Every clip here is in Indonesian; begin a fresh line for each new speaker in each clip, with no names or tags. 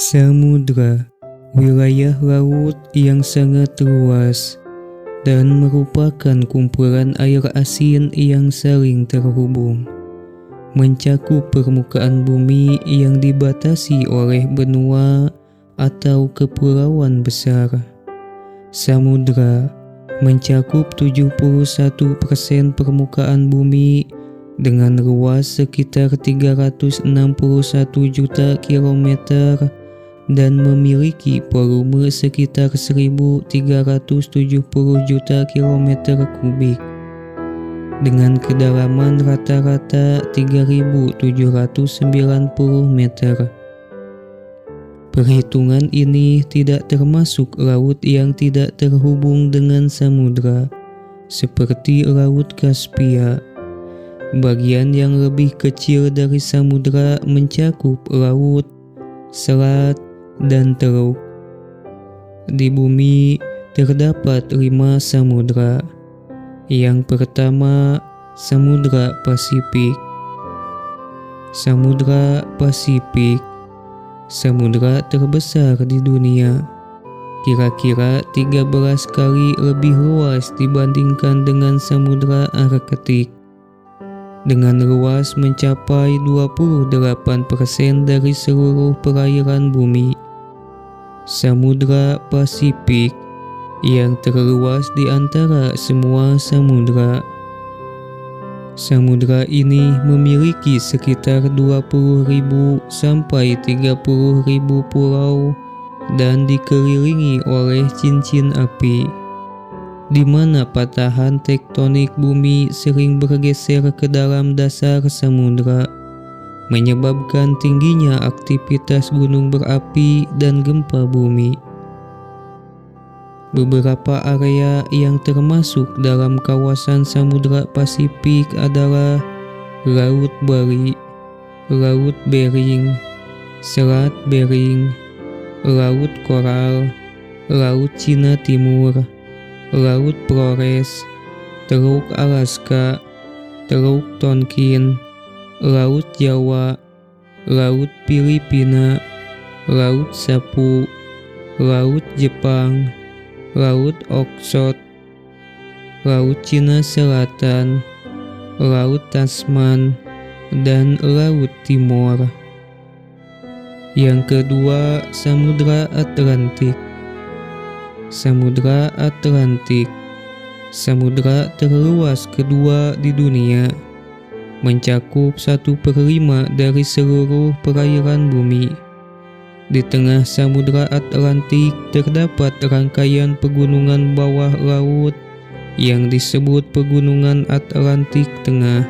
Samudra, wilayah laut yang sangat luas dan merupakan kumpulan air asin yang saling terhubung, mencakup permukaan bumi yang dibatasi oleh benua atau kepulauan besar. Samudra mencakup 71% permukaan bumi dengan luas sekitar 361 juta kilometer dan memiliki volume sekitar 1.370 juta kilometer kubik dengan kedalaman rata-rata 3.790 meter. Perhitungan ini tidak termasuk laut yang tidak terhubung dengan samudra, seperti Laut Kaspia. Bagian yang lebih kecil dari samudra mencakup laut, selat, dan teluk. Di bumi terdapat 5 samudra. Yang pertama, Samudra Pasifik. Samudra Pasifik, samudra terbesar di dunia, kira-kira 13 kali lebih luas dibandingkan dengan Samudra Arktik, dengan luas mencapai 28% dari seluruh perairan bumi. Samudra Pasifik yang terluas di antara semua samudra. Samudra ini memiliki sekitar 20.000 sampai 30.000 pulau dan dikelilingi oleh cincin api, di mana patahan tektonik bumi sering bergeser ke dalam dasar samudra, menyebabkan tingginya aktivitas gunung berapi dan gempa bumi. Beberapa area yang termasuk dalam kawasan Samudra Pasifik adalah Laut Bali, Laut Bering, Selat Bering, Laut Koral, Laut Cina Timur, Laut Flores, Teluk Alaska, Teluk Tonkin, Laut Jawa, Laut Filipina, Laut Sapu, Laut Jepang, Laut Okhotsk, Laut Cina Selatan, Laut Tasman, dan Laut Timor. Yang kedua, Samudra Atlantik. Samudra Atlantik, samudra terluas kedua di dunia, mencakup 1/5 dari seluruh perairan bumi. Di tengah Samudra Atlantik terdapat rangkaian pegunungan bawah laut yang disebut Pegunungan Atlantik Tengah.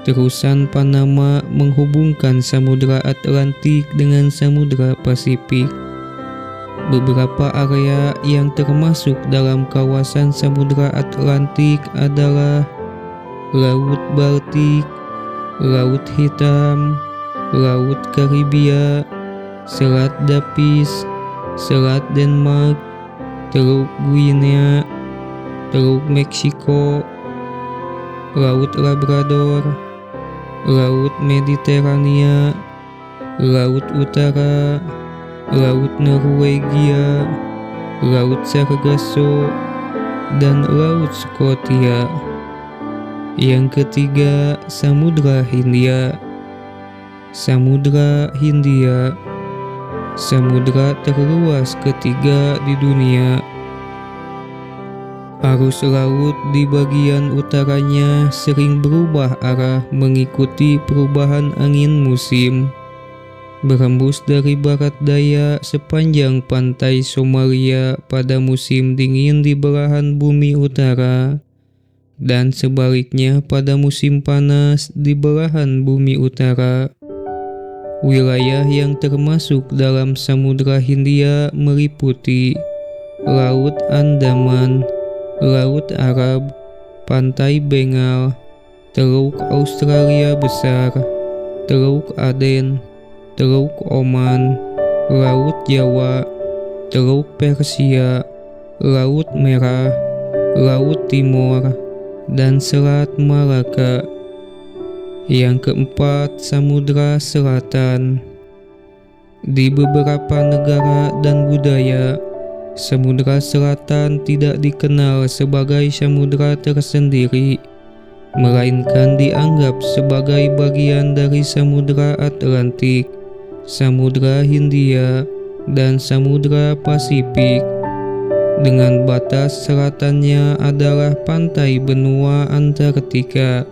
Terusan Panama menghubungkan Samudra Atlantik dengan Samudra Pasifik. Beberapa area yang termasuk dalam kawasan Samudra Atlantik adalah Laut Baltik, Laut Hitam, Laut Karibia, Selat Davis, Selat Denmark, Teluk Guinea, Teluk Meksiko, Laut Labrador, Laut Mediterania, Laut Utara, Laut Norwegia, Laut Sargasso, dan Laut Skotsia. Yang ketiga, Samudra Hindia. Samudra Hindia, samudra terluas ketiga di dunia. Arus laut di bagian utaranya sering berubah arah mengikuti perubahan angin musim, berembus dari barat daya sepanjang pantai Somalia pada musim dingin di belahan bumi utara, dan sebaliknya pada musim panas di belahan bumi utara. Wilayah yang termasuk dalam Samudra Hindia meliputi Laut Andaman, Laut Arab, Pantai Bengal, Teluk Australia Besar, Teluk Aden, Teluk Oman, Laut Jawa, Teluk Persia, Laut Merah, Laut Timur, dan Selat Malaka. Yang keempat, Samudra Selatan. Di beberapa negara dan budaya, Samudra Selatan tidak dikenal sebagai samudra tersendiri, melainkan dianggap sebagai bagian dari Samudra Atlantik, Samudra Hindia, dan Samudra Pasifik. Dengan batas selatannya adalah pantai benua Antartika.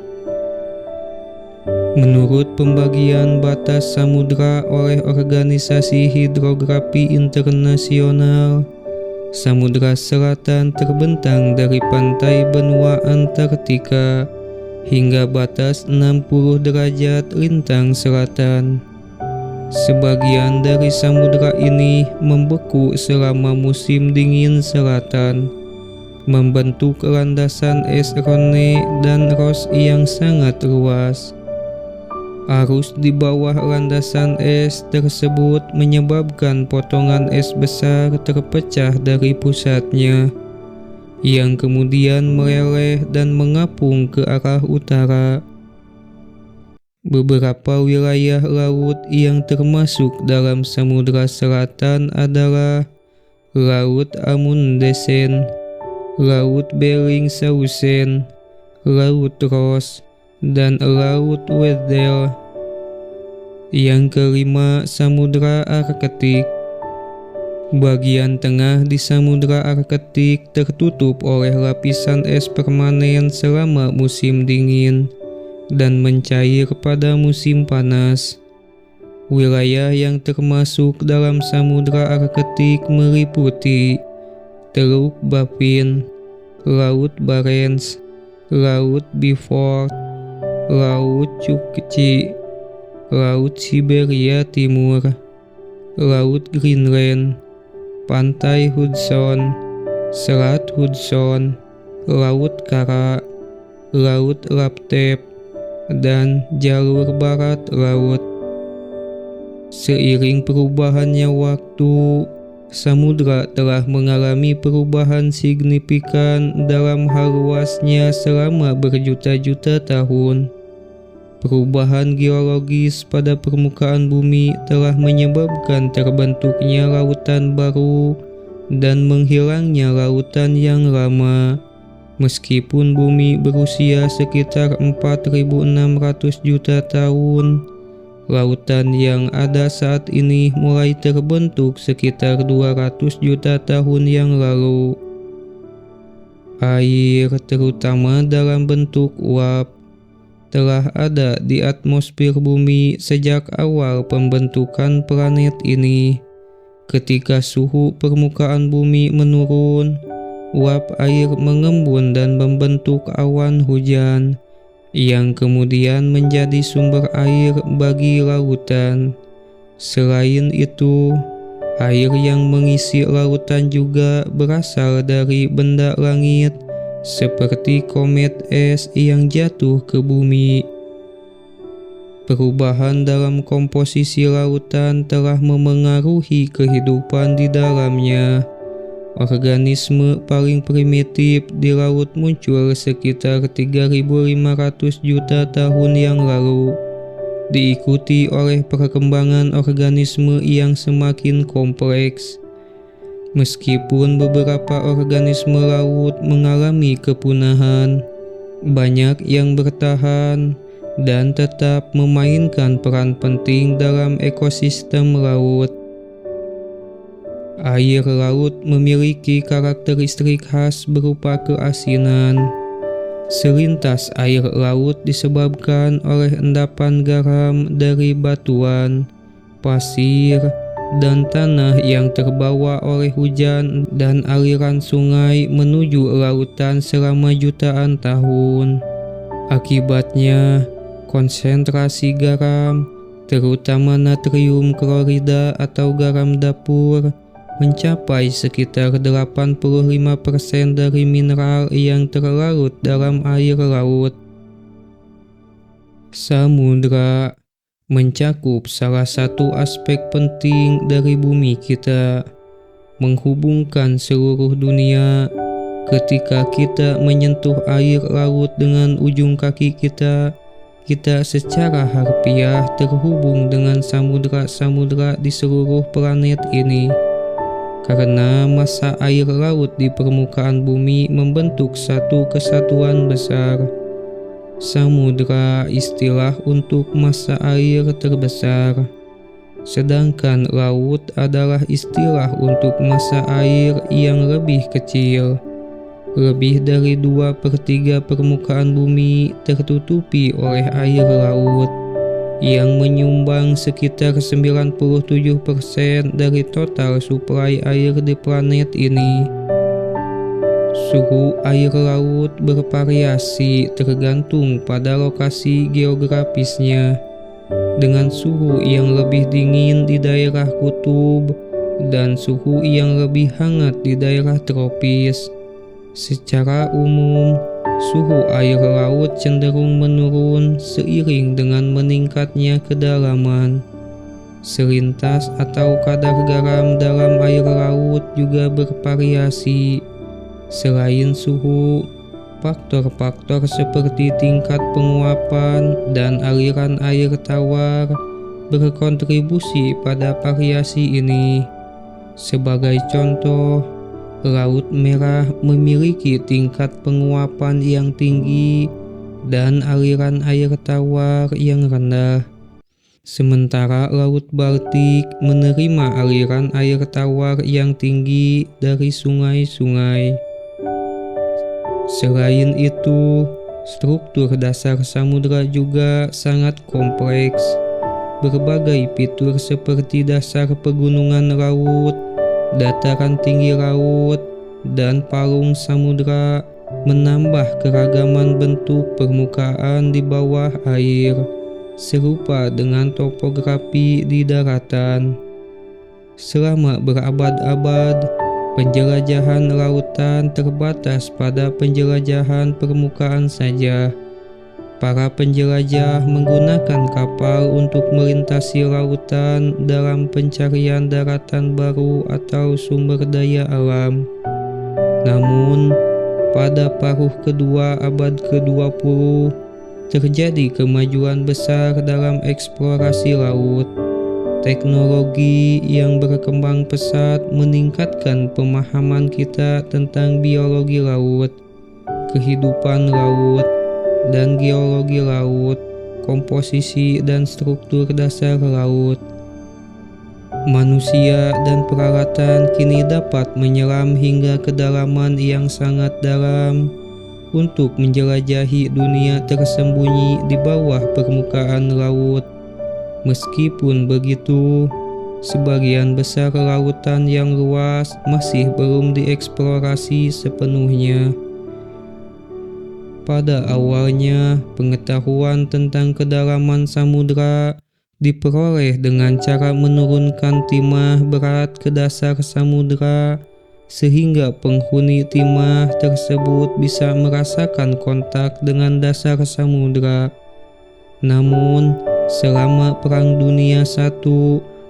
Menurut pembagian batas samudra oleh Organisasi Hidrografi Internasional, Samudra Selatan terbentang dari pantai benua Antartika hingga batas 60 derajat lintang selatan. Sebagian dari samudra ini membeku selama musim dingin selatan, membentuk landasan es Rhone dan Ross yang sangat luas. Arus di bawah landasan es tersebut menyebabkan potongan es besar terpecah dari pusatnya, yang kemudian meleleh dan mengapung ke arah utara. Beberapa wilayah laut yang termasuk dalam Samudra Selatan adalah Laut Amundsen, Laut Bellingshausen, Laut Ross, dan Laut Weddell. Yang kelima, Samudra Arktik. Bagian tengah di Samudra Arktik tertutup oleh lapisan es permanen selama musim dingin dan mencair pada musim panas. Wilayah yang termasuk dalam Samudra Arktik meliputi Teluk Baffin, Laut Barents, Laut Beaufort, Laut Chukchi, Laut Siberia Timur, Laut Greenland, Pantai Hudson, Selat Hudson, Laut Kara, Laut Laptev, dan jalur barat laut. Seiring perubahannya waktu, samudra telah mengalami perubahan signifikan dalam hal luasnya selama berjuta-juta tahun. Perubahan geologis pada permukaan bumi telah menyebabkan terbentuknya lautan baru dan menghilangnya lautan yang lama. Meskipun bumi berusia sekitar 4.600 juta tahun, lautan yang ada saat ini mulai terbentuk sekitar 200 juta tahun yang lalu. Air, terutama dalam bentuk uap, telah ada di atmosfer bumi sejak awal pembentukan planet ini. Ketika suhu permukaan bumi menurun, uap air mengembun dan membentuk awan hujan, yang kemudian menjadi sumber air bagi lautan. Selain itu, air yang mengisi lautan juga berasal dari benda langit seperti komet es yang jatuh ke bumi. Perubahan dalam komposisi lautan telah memengaruhi kehidupan di dalamnya. Organisme paling primitif di laut muncul sekitar 3.500 juta tahun yang lalu, diikuti oleh perkembangan organisme yang semakin kompleks. Meskipun beberapa organisme laut mengalami kepunahan, banyak yang bertahan dan tetap memainkan peran penting dalam ekosistem laut. Air laut memiliki karakteristik khas berupa keasinan. Selintas air laut disebabkan oleh endapan garam dari batuan, pasir, dan tanah yang terbawa oleh hujan dan aliran sungai menuju lautan selama jutaan tahun. Akibatnya, konsentrasi garam, terutama natrium klorida atau garam dapur, mencapai sekitar 85% dari mineral yang terlarut dalam air laut. Samudra mencakup salah satu aspek penting dari bumi kita, menghubungkan seluruh dunia. Ketika kita menyentuh air laut dengan ujung kaki kita, kita secara harfiah terhubung dengan samudra-samudra di seluruh planet ini. Karena massa air laut di permukaan bumi membentuk satu kesatuan besar. Samudra istilah untuk massa air terbesar, sedangkan laut adalah istilah untuk massa air yang lebih kecil. Lebih dari 2/3 permukaan bumi tertutupi oleh air laut, yang menyumbang sekitar 97% dari total suplai air di planet ini. Suhu air laut bervariasi tergantung pada lokasi geografisnya, dengan suhu yang lebih dingin di daerah kutub dan suhu yang lebih hangat di daerah tropis. Secara umum, suhu air laut cenderung menurun seiring dengan meningkatnya kedalaman. Selintas atau kadar garam dalam air laut juga bervariasi. Selain suhu, faktor-faktor seperti tingkat penguapan dan aliran air tawar berkontribusi pada variasi ini. Sebagai contoh, Laut Merah memiliki tingkat penguapan yang tinggi dan aliran air tawar yang rendah. Sementara Laut Baltik menerima aliran air tawar yang tinggi dari sungai-sungai. Selain itu, struktur dasar samudra juga sangat kompleks. Berbagai fitur seperti dasar pegunungan laut, dataran tinggi laut, dan palung samudra menambah keragaman bentuk permukaan di bawah air, serupa dengan topografi di daratan. Selama berabad-abad, penjelajahan lautan terbatas pada penjelajahan permukaan saja. Para penjelajah menggunakan kapal untuk melintasi lautan dalam pencarian daratan baru atau sumber daya alam. Namun, pada paruh kedua abad ke-20, terjadi kemajuan besar dalam eksplorasi laut. Teknologi yang berkembang pesat meningkatkan pemahaman kita tentang biologi laut, kehidupan laut, dan geologi laut, komposisi dan struktur dasar laut. Manusia dan peralatan kini dapat menyelam hingga kedalaman yang sangat dalam untuk menjelajahi dunia tersembunyi di bawah permukaan laut. Meskipun begitu, sebagian besar lautan yang luas masih belum dieksplorasi sepenuhnya. Pada awalnya, pengetahuan tentang kedalaman samudra diperoleh dengan cara menurunkan timah berat ke dasar samudra, sehingga penghuni timah tersebut bisa merasakan kontak dengan dasar samudra. Namun, selama Perang Dunia I,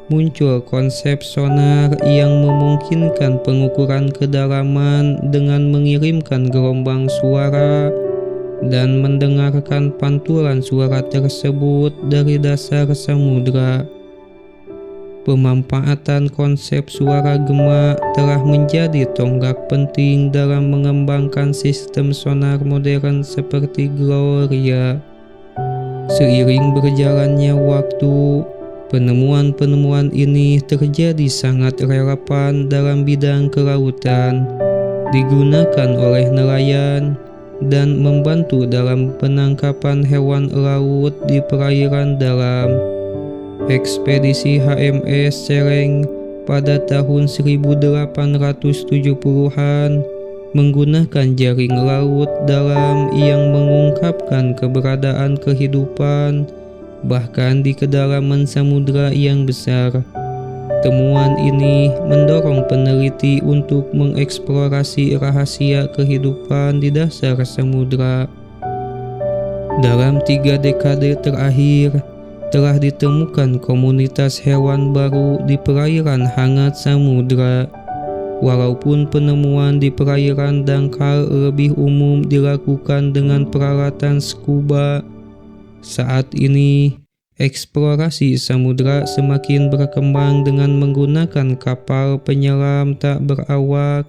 muncul konsep sonar yang memungkinkan pengukuran kedalaman dengan mengirimkan gelombang suara dan mendengarkan pantulan suara tersebut dari dasar samudra. Pemanfaatan konsep suara gema telah menjadi tonggak penting dalam mengembangkan sistem sonar modern seperti Gloria. Seiring berjalannya waktu, penemuan-penemuan ini terjadi sangat relevan dalam bidang kelautan, digunakan oleh nelayan, dan membantu dalam penangkapan hewan laut di perairan dalam. Ekspedisi HMS Celeng pada tahun 1870-an menggunakan jaring laut dalam yang mengungkapkan keberadaan kehidupan bahkan di kedalaman samudra yang besar. Temuan ini mendorong peneliti untuk mengeksplorasi rahasia kehidupan di dasar samudra. Dalam 3 dekade terakhir, telah ditemukan komunitas hewan baru di perairan hangat samudra. Walaupun penemuan di perairan dangkal lebih umum dilakukan dengan peralatan scuba, Saat ini, eksplorasi samudra semakin berkembang dengan menggunakan kapal penyelam tak berawak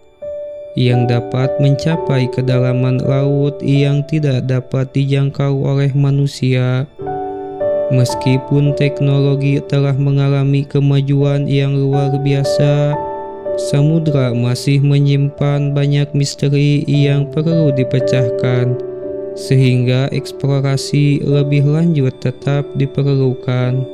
yang dapat mencapai kedalaman laut yang tidak dapat dijangkau oleh manusia. Meskipun teknologi telah mengalami kemajuan yang luar biasa, samudra masih menyimpan banyak misteri yang perlu dipecahkan, sehingga eksplorasi lebih lanjut tetap diperlukan.